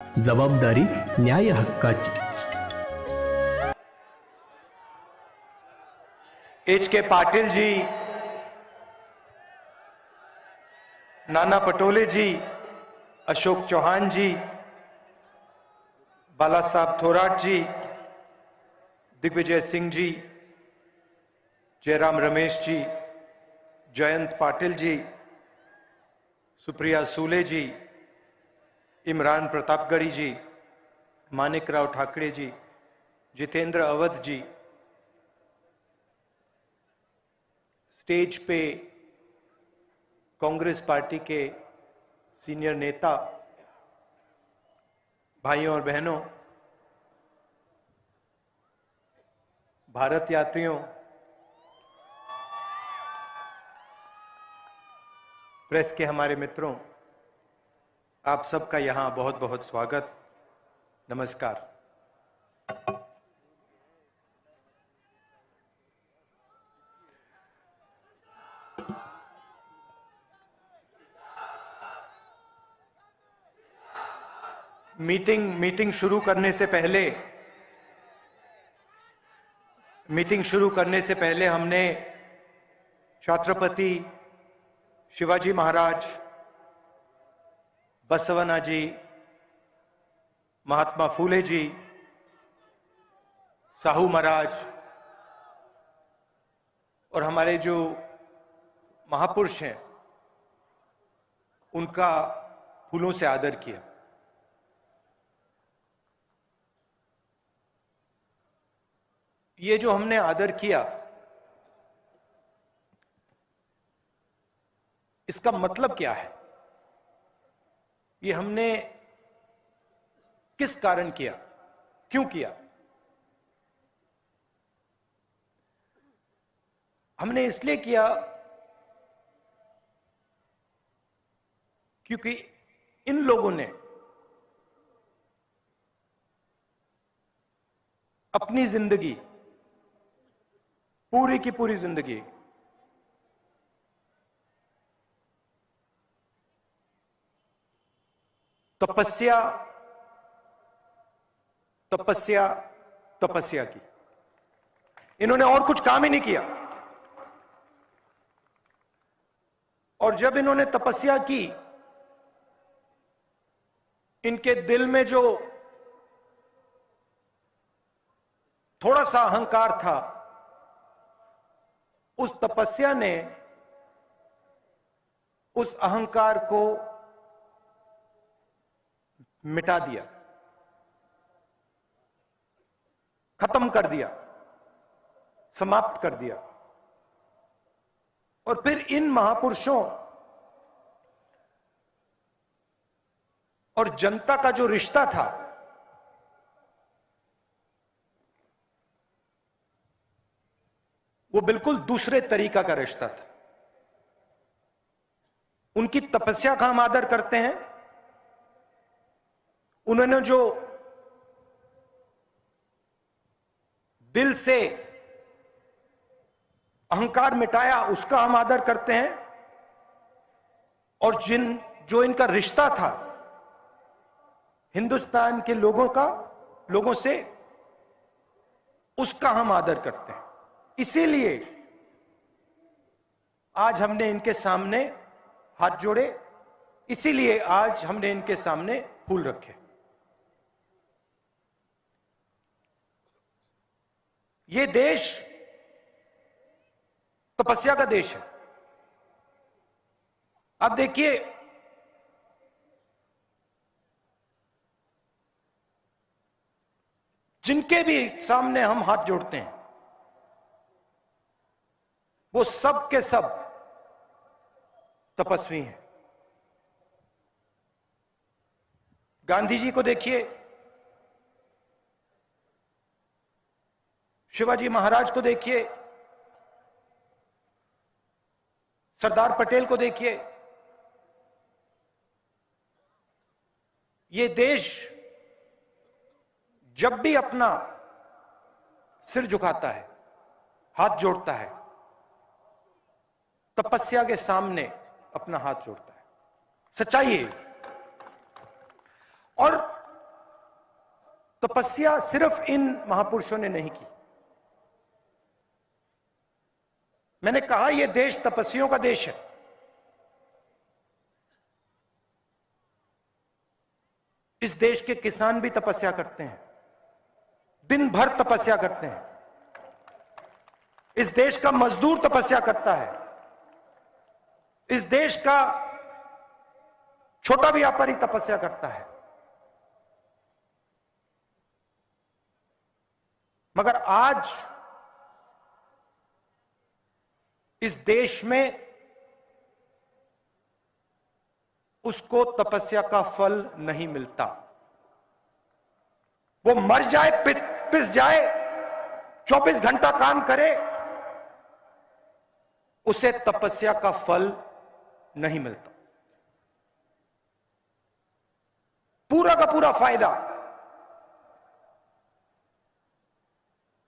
जबाबदारी न्याय हक्काची. HK पाटिल जी, नाना पटोले जी, अशोक चौहान जी, बाला साहब थोराट जी, दिग्विजय सिंह जी, जयराम रमेश जी, जयंत पाटिल जी, सुप्रिया सूले जी, इमरान प्रतापगढ़ी जी, मानिकराव ठाकरे जी, जितेंद्र अवध जी, स्टेज पे कांग्रेस पार्टी के सीनियर नेता, भाइयों और बहनों, भारत यात्रियों, प्रेस के हमारे मित्रों, आप सबका यहां बहुत बहुत स्वागत, नमस्कार। मीटिंग शुरू करने से पहले हमने छत्रपति शिवाजी महाराज, बसवना जी, महात्मा फूले जी, साहू महाराज और हमारे जो महापुरुष हैं उनका फूलों से आदर किया। ये जो हमने आदर किया, इसका मतलब क्या है? ये हमने किस कारण किया, क्यों किया? हमने इसलिए किया क्योंकि इन लोगों ने अपनी जिंदगी, पूरी की पूरी जिंदगी तपस्या तपस्या तपस्या की। इन्होंने और कुछ काम ही नहीं किया। और जब इन्होंने तपस्या की, इनके दिल में जो थोड़ा सा अहंकार था, उस तपस्या ने उस अहंकार को मिटा दिया, खत्म कर दिया, समाप्त कर दिया। और फिर इन महापुरुषों और जनता का जो रिश्ता था, वो बिल्कुल दूसरे तरीका का रिश्ता था। उनकी तपस्या का हम आदर करते हैं। उन्होंने जो दिल से अहंकार मिटाया, उसका हम आदर करते हैं। और जो इनका रिश्ता था हिंदुस्तान के लोगों से, उसका हम आदर करते हैं। इसीलिए आज हमने इनके सामने हाथ जोड़े, इसीलिए आज हमने इनके सामने फूल रखे। ये देश तपस्या का देश है। अब देखिए, जिनके भी सामने हम हाथ जोड़ते हैं, वो सब के सब तपस्वी हैं। गांधी जी को देखिए, शिवाजी महाराज को देखिए, सरदार पटेल को देखिए। ये देश जब भी अपना सिर झुकाता है, हाथ जोड़ता है, तपस्या के सामने अपना हाथ जोड़ता है। सच्चाई है। और तपस्या सिर्फ इन महापुरुषों ने नहीं की। मैंने कहा यह देश तपस्वियों का देश है। इस देश के किसान भी तपस्या करते हैं, दिन भर तपस्या करते हैं। इस देश का मजदूर तपस्या करता है। इस देश का छोटा व्यापारी तपस्या करता है। मगर आज इस देश में उसको तपस्या का फल नहीं मिलता। वो मर जाए, पिस जाए, 24 घंटा काम करे, उसे तपस्या का फल नहीं मिलता। पूरा का पूरा फायदा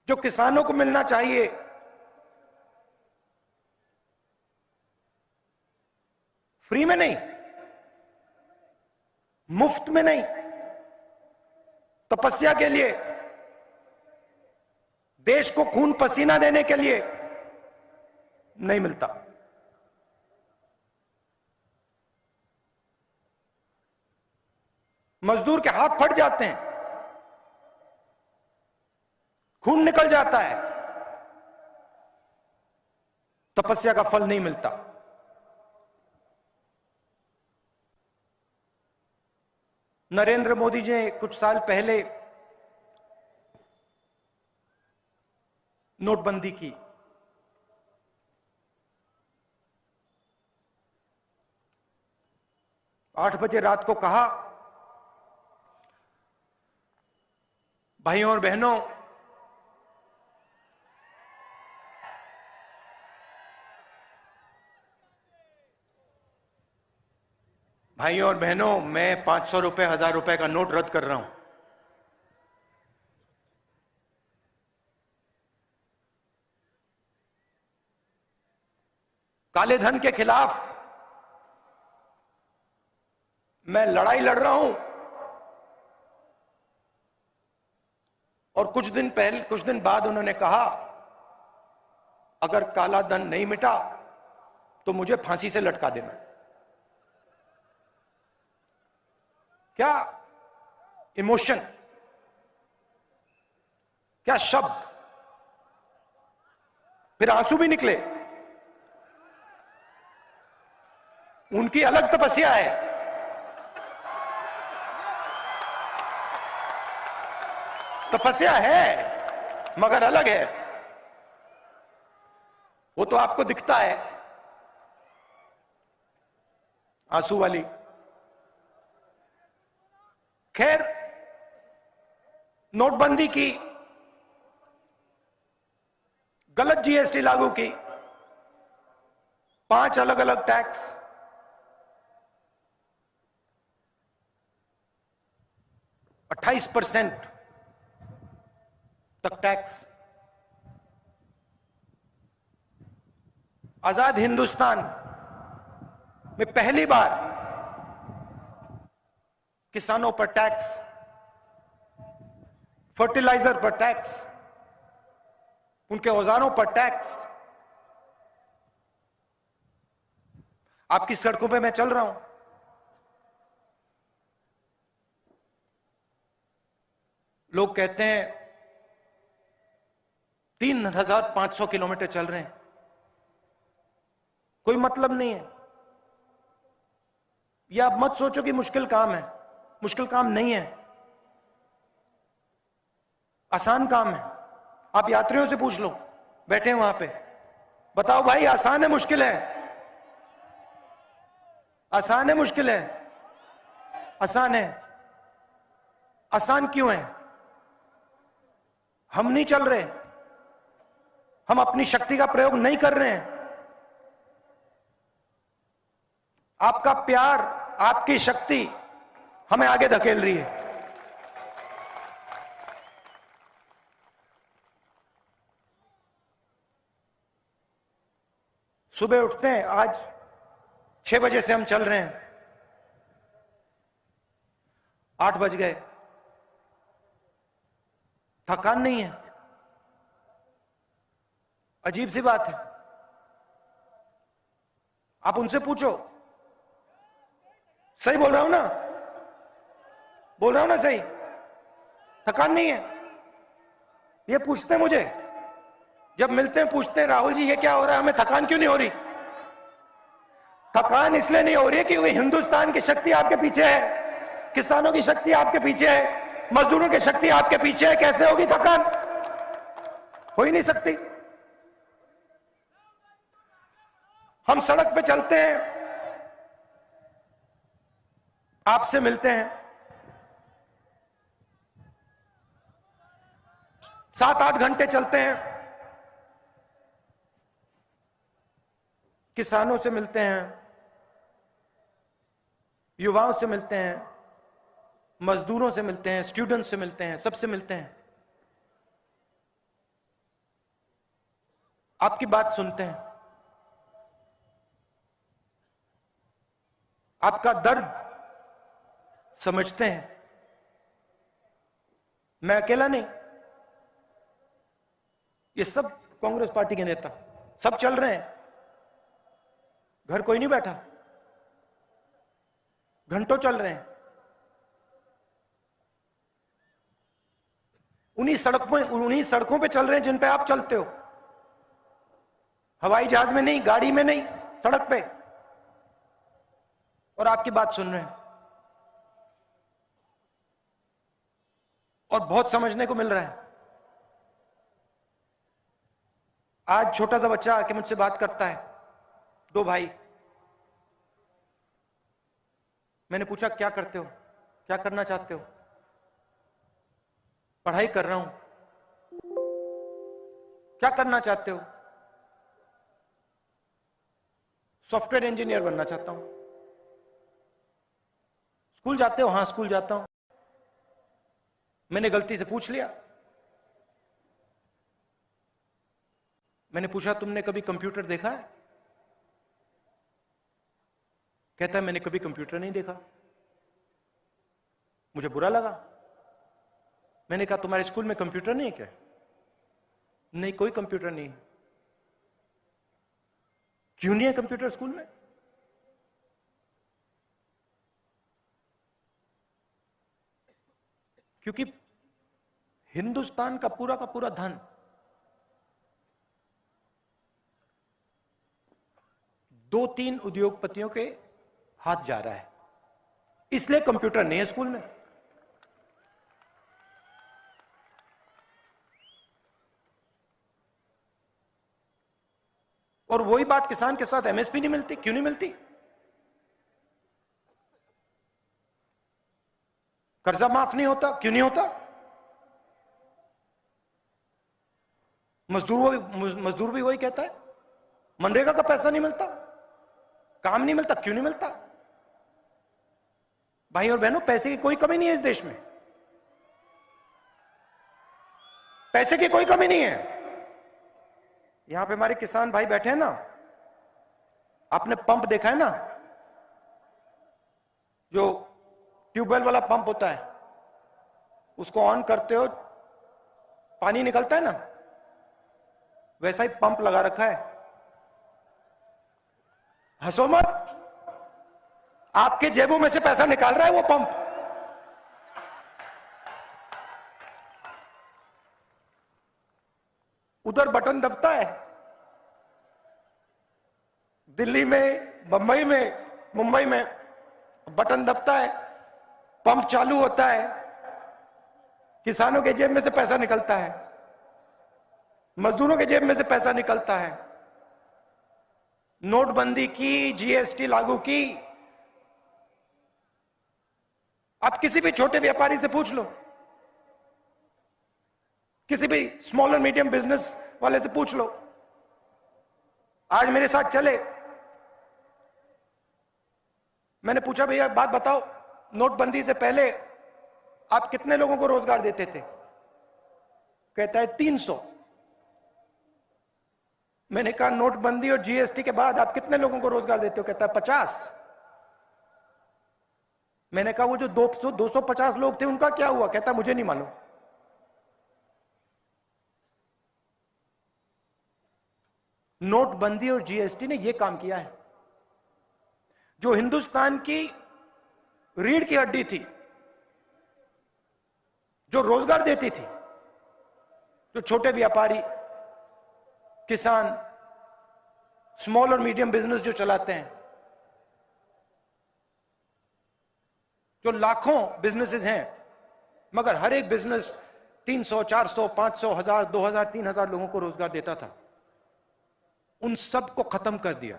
जो किसानों को मिलना चाहिए, फ्री में नहीं, मुफ्त में नहीं, तपस्या के लिए, देश को खून पसीना देने के लिए नहीं मिलता। मजदूर के हाथ फट जाते हैं, खून निकल जाता है, तपस्या का फल नहीं मिलता। नरेंद्र मोदी जी ने कुछ साल पहले नोटबंदी की। आठ बजे रात को कहा, भाइयों और बहनों, भाइयों और बहनों, मैं 500 रुपए, 1000 रुपए का नोट रद्द कर रहा हूं। काले धन के खिलाफ मैं लड़ाई लड़ रहा हूं। और कुछ दिन बाद उन्होंने कहा, अगर काला धन नहीं मिटा तो मुझे फांसी से लटका देना। क्या इमोशन, क्या शब्द, फिर आंसू भी निकले। उनकी अलग तपस्या है, तपस्या है मगर अलग है। वो तो आपको दिखता है आंसू वाली। खैर, नोटबंदी की, गलत जीएसटी लागू की, 5 अलग अलग टैक्स, 28% तक टैक्स। आजाद हिंदुस्तान में पहली बार किसानों पर टैक्स, फर्टिलाइजर पर टैक्स, उनके औजारों पर टैक्स। आपकी सड़कों पे मैं चल रहा हूं, लोग कहते हैं 3500 किलोमीटर चल रहे हैं। कोई मतलब नहीं है। या आप मत सोचो कि मुश्किल काम है, मुश्किल काम नहीं है, आसान काम है। आप यात्रियों से पूछ लो, बैठे हैं वहां पे, बताओ भाई आसान है मुश्किल है? आसान है मुश्किल है? आसान है। आसान क्यों है? हम नहीं चल रहे, हम अपनी शक्ति का प्रयोग नहीं कर रहे हैं। आपका प्यार, आपकी शक्ति हमें आगे धकेल रही है। सुबह उठते हैं, आज 6 बजे से हम चल रहे हैं, 8 बज गए, थकान नहीं है। अजीब सी बात है। आप उनसे पूछो। सही बोल रहा हूं ना? बोल रहा हूं ना सही? थकान नहीं है। ये पूछते हैं मुझे, जब मिलते हैं पूछते हैं, राहुल जी ये क्या हो रहा है, हमें थकान क्यों नहीं हो रही? थकान इसलिए नहीं हो रही है क्योंकि हिंदुस्तान की शक्ति आपके पीछे है, किसानों की शक्ति आपके पीछे है, मजदूरों की शक्ति आपके पीछे है। कैसे होगी थकान? हो ही नहीं सकती। हम सड़क पे चलते हैं, आपसे मिलते हैं, 7-8 घंटे चलते हैं, किसानों से मिलते हैं, युवाओं से मिलते हैं, मजदूरों से मिलते हैं, स्टूडेंट से मिलते हैं, सबसे मिलते हैं, आपकी बात सुनते हैं, आपका दर्द समझते हैं। मैं अकेला नहीं, ये सब कांग्रेस पार्टी के नेता सब चल रहे हैं। घर कोई नहीं बैठा, घंटों चल रहे हैं। उन्हीं सड़कों पे चल रहे हैं जिन पे आप चलते हो। हवाई जहाज में नहीं, गाड़ी में नहीं, सड़क पे, और आपकी बात सुन रहे हैं। और बहुत समझने को मिल रहा है। आज छोटा सा बच्चा आके मुझसे बात करता है, 2 भाई। मैंने पूछा क्या करते हो, क्या करना चाहते हो? पढ़ाई कर रहा हूं। क्या करना चाहते हो? सॉफ्टवेयर इंजीनियर बनना चाहता हूं। स्कूल जाते हो? हां स्कूल जाता हूं। मैंने गलती से पूछ लिया। मैंने पूछा तुमने कभी कंप्यूटर देखा है? कहता है मैंने कभी कंप्यूटर नहीं देखा। मुझे बुरा लगा। मैंने कहा तुम्हारे स्कूल में कंप्यूटर नहीं है क्या? नहीं, कोई कंप्यूटर नहीं है। क्यों नहीं है कंप्यूटर स्कूल में? क्योंकि हिंदुस्तान का पूरा धन दो तीन उद्योगपतियों के हाथ जा रहा है, इसलिए कंप्यूटर नहीं है स्कूल में। और वही बात किसान के साथ एमएसपी नहीं मिलती। क्यों नहीं मिलती? कर्जा माफ नहीं होता। क्यों नहीं होता? मजदूर भी वही कहता है, मनरेगा का पैसा नहीं मिलता, काम नहीं मिलता। क्यों नहीं मिलता? भाई और बहनों, पैसे की कोई कमी नहीं है इस देश में। पैसे की कोई कमी नहीं है। यहां पे हमारे किसान भाई बैठे हैं ना, आपने पंप देखा है ना, जो ट्यूबवेल वाला पंप होता है, उसको ऑन करते हो पानी निकलता है ना, वैसा ही पंप लगा रखा है। हंसो मत, आपके जेबों में से पैसा निकाल रहा है वो पंप। उधर बटन दबता है, दिल्ली में, बंबई में, मुंबई में बटन दबता है, पंप चालू होता है, किसानों के जेब में से पैसा निकलता है, मजदूरों के जेब में से पैसा निकलता है। नोटबंदी की, जीएसटी लागू की, आप किसी भी छोटे व्यापारी से पूछ लो, किसी भी स्मॉल और मीडियम बिजनेस वाले से पूछ लो। आज मेरे साथ चले, मैंने पूछा भैया बात बताओ, नोटबंदी से पहले आप कितने लोगों को रोजगार देते थे? कहता है 300। मैंने कहा नोटबंदी और जीएसटी के बाद आप कितने लोगों को रोजगार देते हो? कहता है 50। मैंने कहा वो जो 250 लोग थे उनका क्या हुआ? कहता मुझे नहीं मालूम। नोटबंदी और जीएसटी ने यह काम किया है। जो हिंदुस्तान की रीढ़ की हड्डी थी, जो रोजगार देती थी, जो छोटे व्यापारी, किसान, स्मॉल और मीडियम बिजनेस जो चलाते हैं, जो लाखों बिजनेसेस हैं, मगर हर एक बिजनेस 300, 400, 500, 1000, 2000, 3000 लोगों को रोजगार देता था, उन सब को खत्म कर दिया।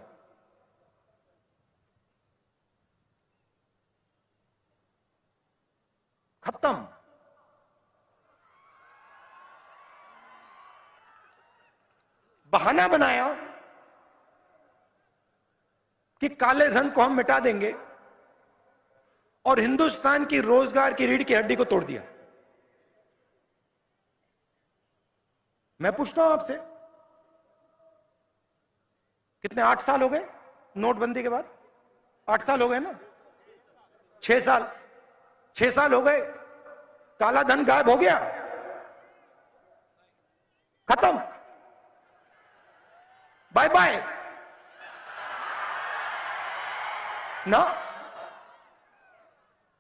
खत्म। बहाना बनाया कि काले धन को हम मिटा देंगे और हिंदुस्तान की रोजगार की रीढ़ की हड्डी को तोड़ दिया। मैं पूछता हूं आपसे, कितने 8 साल हो गए नोटबंदी के बाद? 8 साल हो गए ना? 6 साल, 6 साल हो गए, काला धन गायब हो गया, खत्म, बाय बाय ना?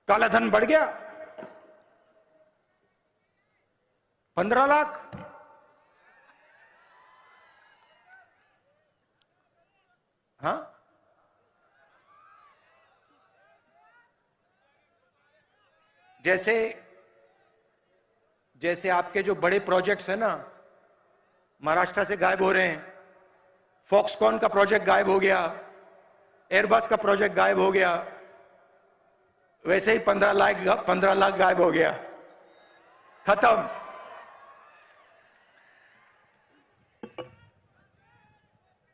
काला धन बढ़ गया 15 लाख, हाँ, जैसे आपके जो बड़े प्रोजेक्ट्स हैं ना, महाराष्ट्र से गायब हो रहे हैं। फॉक्सकॉन का प्रोजेक्ट गायब हो गया, एयरबस का प्रोजेक्ट गायब हो गया, वैसे ही 15 लाख गायब हो गया, खत्म।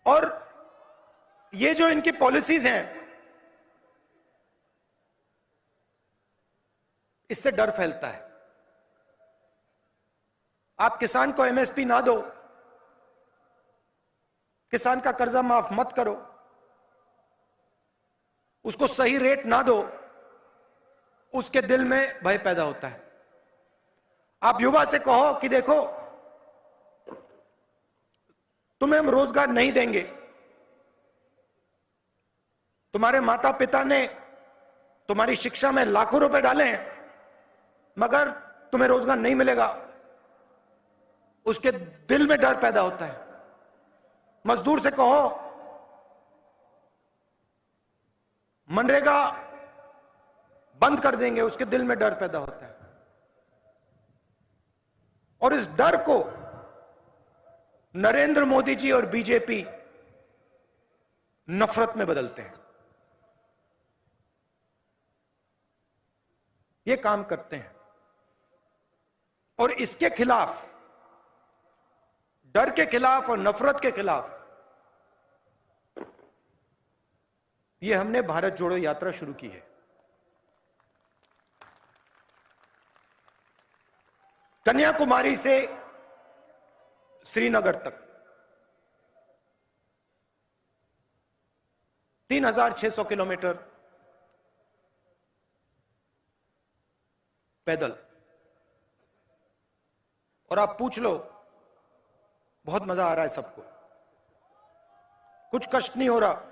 और ये जो इनकी पॉलिसीज हैं, इससे डर फैलता है। आप किसान को एमएसपी ना दो, किसान का कर्जा माफ मत करो, उसको सही रेट ना दो, उसके दिल में भय पैदा होता है। आप युवा से कहो कि देखो, तुम्हें हम रोजगार नहीं देंगे, तुम्हारे माता पिता ने तुम्हारी शिक्षा में लाखों रुपए डाले हैं, मगर तुम्हें रोजगार नहीं मिलेगा, उसके दिल में डर पैदा होता है। मजदूर से कहो मनरेगा बंद कर देंगे, उसके दिल में डर पैदा होता है। और इस डर को नरेंद्र मोदी जी और बीजेपी नफरत में बदलते हैं। ये काम करते हैं और इसके खिलाफ, डर के खिलाफ और नफरत के खिलाफ, ये हमने भारत जोड़ो यात्रा शुरू की है। कन्याकुमारी से श्रीनगर तक 3600 किलोमीटर पैदल। और आप पूछ लो, बहुत मजा आ रहा है सबको, कुछ कष्ट नहीं हो रहा,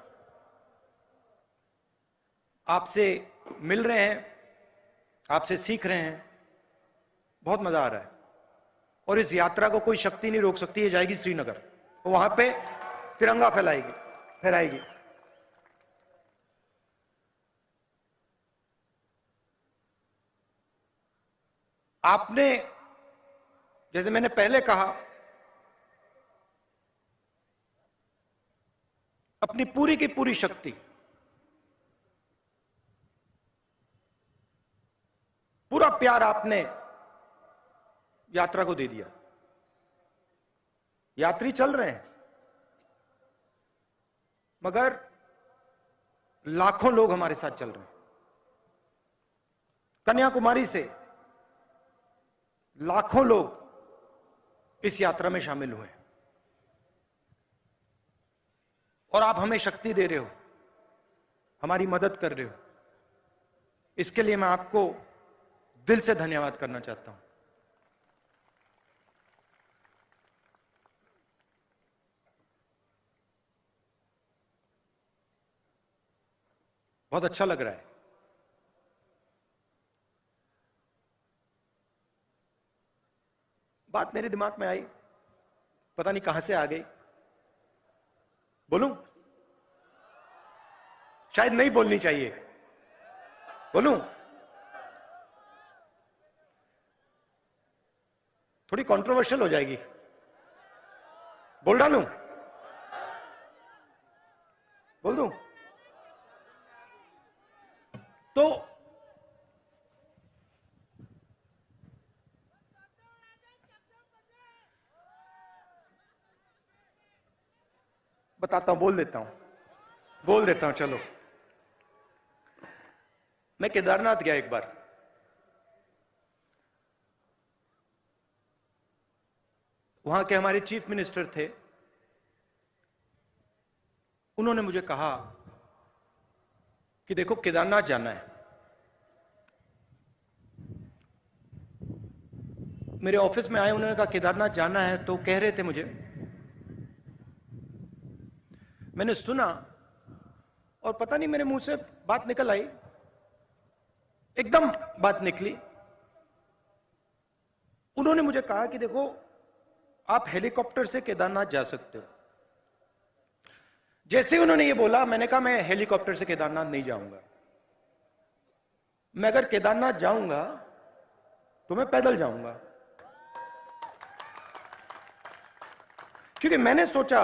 आपसे मिल रहे हैं, आपसे सीख रहे हैं, बहुत मजा आ रहा है। और इस यात्रा को कोई शक्ति नहीं रोक सकती। ये जाएगी श्रीनगर, वहां पे तिरंगा फहराएगी। आपने, जैसे मैंने पहले कहा, अपनी पूरी की पूरी शक्ति, पूरा प्यार आपने यात्रा को दे दिया। यात्री चल रहे हैं, मगर लाखों लोग हमारे साथ चल रहे हैं। कन्याकुमारी से लाखों लोग इस यात्रा में शामिल हुए और आप हमें शक्ति दे रहे हो, हमारी मदद कर रहे हो। इसके लिए मैं आपको दिल से धन्यवाद करना चाहता हूं। बहुत अच्छा लग रहा है। बात मेरे दिमाग में आई, पता नहीं कहां से आ गई। बोलूं? शायद नहीं बोलनी चाहिए। बोलूं? थोड़ी कंट्रोवर्शियल हो जाएगी। बोल डालूं? बोल दूं? तो बताता हूं, बोल देता हूं। चलो, मैं केदारनाथ गया एक बार। वहां के हमारे चीफ मिनिस्टर थे, उन्होंने मुझे कहा कि देखो केदारनाथ जाना है। मेरे ऑफिस में आए, उन्होंने कहा केदारनाथ जाना है, तो कह रहे थे मुझे। मैंने सुना और पता नहीं मेरे मुंह से बात निकल आई, एकदम बात निकली। उन्होंने मुझे कहा कि देखो आप हेलीकॉप्टर से केदारनाथ जा सकते हो। जैसे ही उन्होंने ये बोला, मैंने कहा मैं हेलीकॉप्टर से केदारनाथ नहीं जाऊंगा। मैं अगर केदारनाथ जाऊंगा तो मैं पैदल जाऊंगा, क्योंकि मैंने सोचा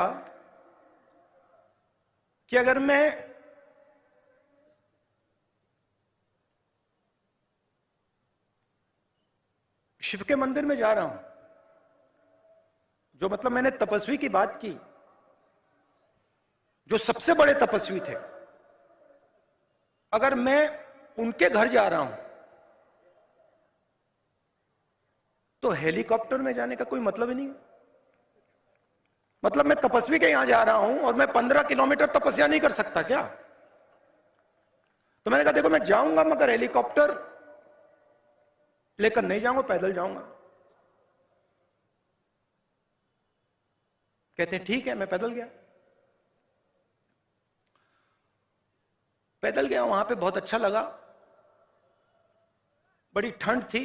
कि अगर मैं शिव के मंदिर में जा रहा हूं, जो मतलब मैंने तपस्वी की बात की, जो सबसे बड़े तपस्वी थे, अगर मैं उनके घर जा रहा हूं तो हेलीकॉप्टर में जाने का कोई मतलब ही नहीं है। मतलब मैं तपस्वी के यहां जा रहा हूं और मैं 15 किलोमीटर तपस्या नहीं कर सकता क्या? तो मैंने कहा देखो मैं जाऊंगा मगर हेलीकॉप्टर लेकर नहीं जाऊंगा, पैदल जाऊंगा। कहते हैं ठीक है। मैं पैदल गया। वहां पे बहुत अच्छा लगा। बड़ी ठंड थी।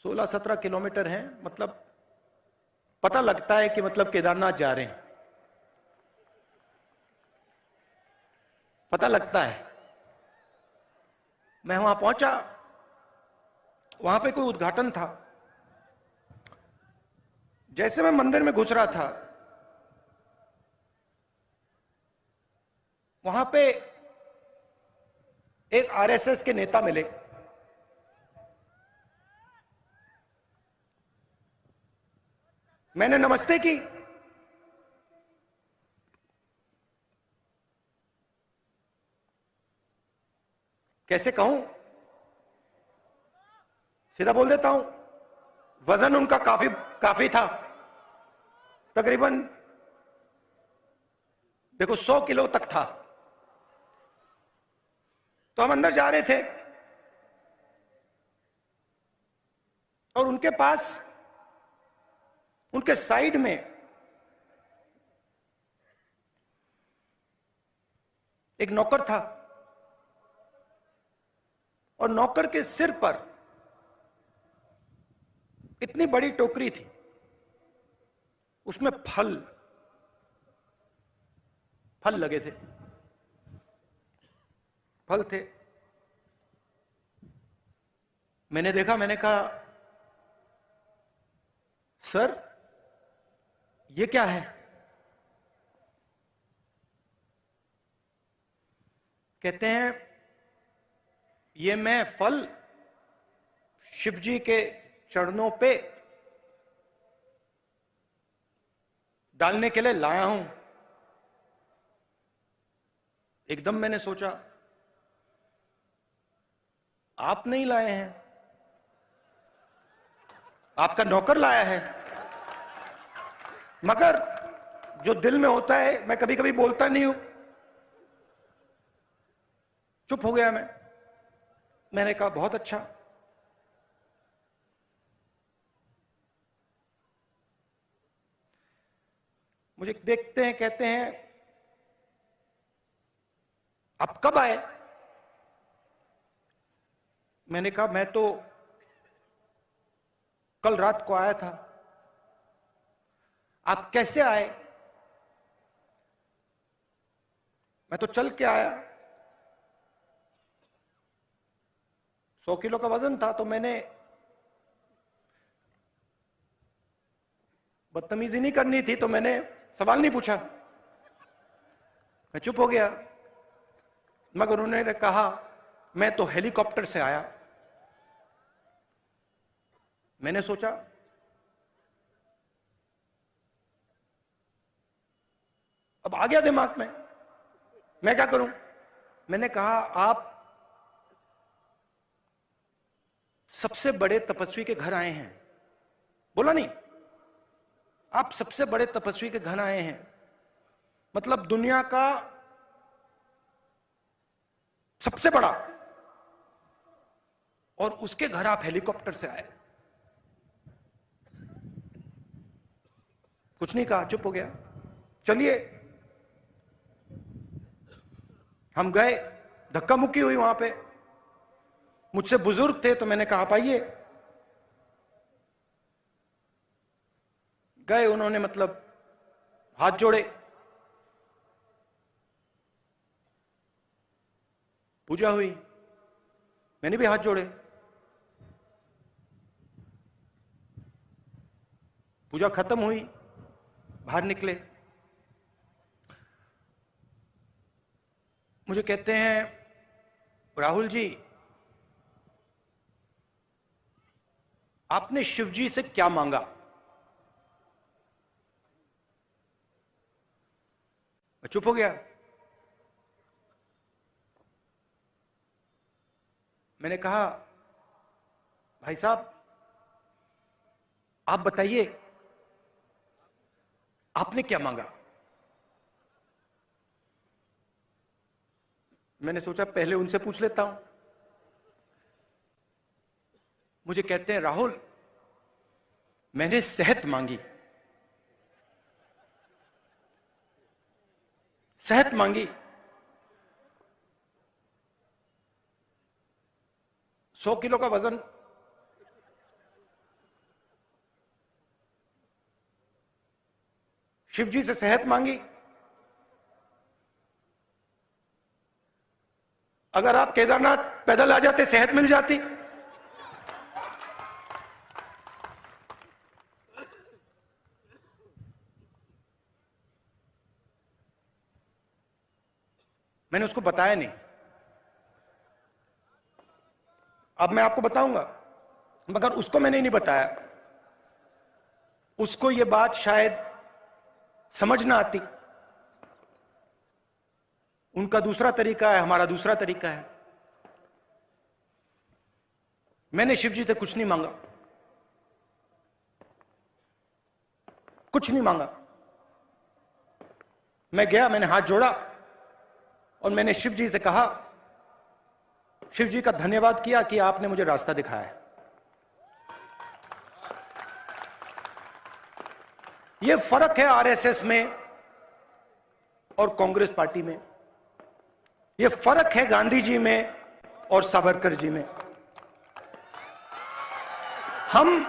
16-17 किलोमीटर हैं, मतलब पता लगता है कि मतलब केदारनाथ जा रहे हैं, पता लगता है। मैं वहां पहुंचा, वहां पे कोई उद्घाटन था। जैसे मैं मंदिर में घुस रहा था, वहां पे एक आरएसएस के नेता मिले। मैंने नमस्ते की। कैसे कहूं, सीधा बोल देता हूं, वजन उनका काफी था, तकरीबन देखो 100 किलो तक था। तो हम अंदर जा रहे थे और उनके पास, उनके साइड में एक नौकर था और नौकर के सिर पर इतनी बड़ी टोकरी थी, उसमें फल लगे थे, फल थे। मैंने देखा, मैंने कहा सर ये क्या है? कहते हैं ये मैं फल शिव जी के चरणों पे डालने के लिए लाया हूं। एकदम मैंने सोचा आप नहीं लाए हैं, आपका नौकर लाया है। मगर जो दिल में होता है, मैं कभी कभी बोलता नहीं हूं, चुप हो गया मैं। मैंने कहा बहुत अच्छा। मुझे देखते हैं, कहते हैं आप कब आए? मैंने कहा मैं तो कल रात को आया था। आप कैसे आए? मैं तो चल के आया। 100 किलो का वजन था, तो मैंने बदतमीजी नहीं करनी थी, तो मैंने सवाल नहीं पूछा, मैं चुप हो गया। मगर उन्होंने कहा मैं तो हेलीकॉप्टर से आया। मैंने सोचा अब आ गया दिमाग में, मैं क्या करूं? मैंने कहा आप सबसे बड़े तपस्वी के घर आए हैं। बोला नहीं, आप सबसे बड़े तपस्वी के घर आए हैं, मतलब दुनिया का सबसे बड़ा, और उसके घर आप हेलीकॉप्टर से आए। कुछ नहीं कहा, चुप हो गया। चलिए, हम गए, धक्का मुक्की हुई वहां पे। मुझसे बुजुर्ग थे, तो मैंने कहा आप आइए। गए, उन्होंने मतलब हाथ जोड़े, पूजा हुई, मैंने भी हाथ जोड़े, पूजा खत्म हुई, बाहर निकले। मुझे कहते हैं राहुल जी, आपने शिव जी से क्या मांगा? मैं चुप हो गया। मैंने कहा भाई साहब आप बताइए आपने क्या मांगा? मैंने सोचा पहले उनसे पूछ लेता हूं। मुझे कहते हैं राहुल मैंने सेहत मांगी। सेहत मांगी। 100 किलो का वजन, शिव जी से सेहत मांगी। अगर आप केदारनाथ पैदल आ जाते सेहत मिल जाती। मैंने उसको बताया नहीं। अब मैं आपको बताऊंगा, मगर उसको मैंने नहीं बताया। उसको यह बात शायद समझ ना आती। उनका दूसरा तरीका है, हमारा दूसरा तरीका है। मैंने शिव जी से कुछ नहीं मांगा, कुछ नहीं मांगा। मैं गया, मैंने हाथ जोड़ा और मैंने शिव जी से कहा, शिव जी का धन्यवाद किया कि आपने मुझे रास्ता दिखाया है। यह फर्क है आरएसएस में और कांग्रेस पार्टी में। यह फर्क है गांधी जी में और सावरकर जी में। हम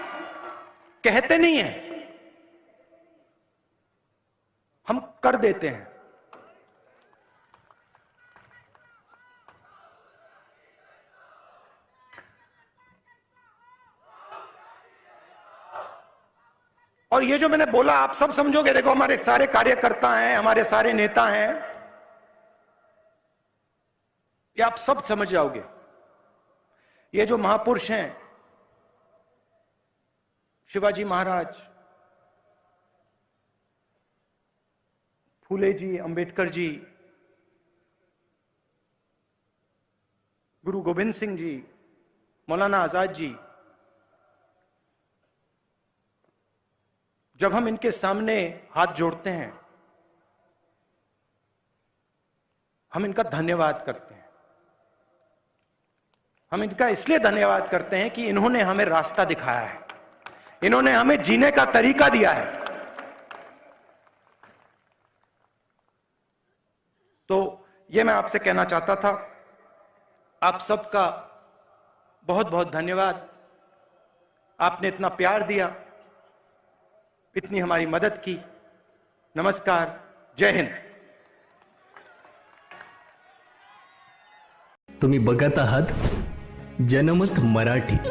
कहते नहीं हैं, हम कर देते हैं। और ये जो मैंने बोला आप सब समझोगे। देखो हमारे सारे कार्यकर्ता हैं, हमारे सारे नेता हैं, ये आप सब समझ जाओगे। ये जो महापुरुष हैं, शिवाजी महाराज, फूले जी, अंबेडकर जी, गुरु गोविंद सिंह जी, मौलाना आजाद जी, जब हम इनके सामने हाथ जोड़ते हैं, हम इनका धन्यवाद करते हैं। हम इनका इसलिए धन्यवाद करते हैं कि इन्होंने हमें रास्ता दिखाया है, इन्होंने हमें जीने का तरीका दिया है। तो ये मैं आपसे कहना चाहता था। आप सबका बहुत बहुत धन्यवाद। आपने इतना प्यार दिया, इतनी हमारी मदद की। नमस्कार, जय हिंद। तुम्ही बघत आहात जनमत मराठी।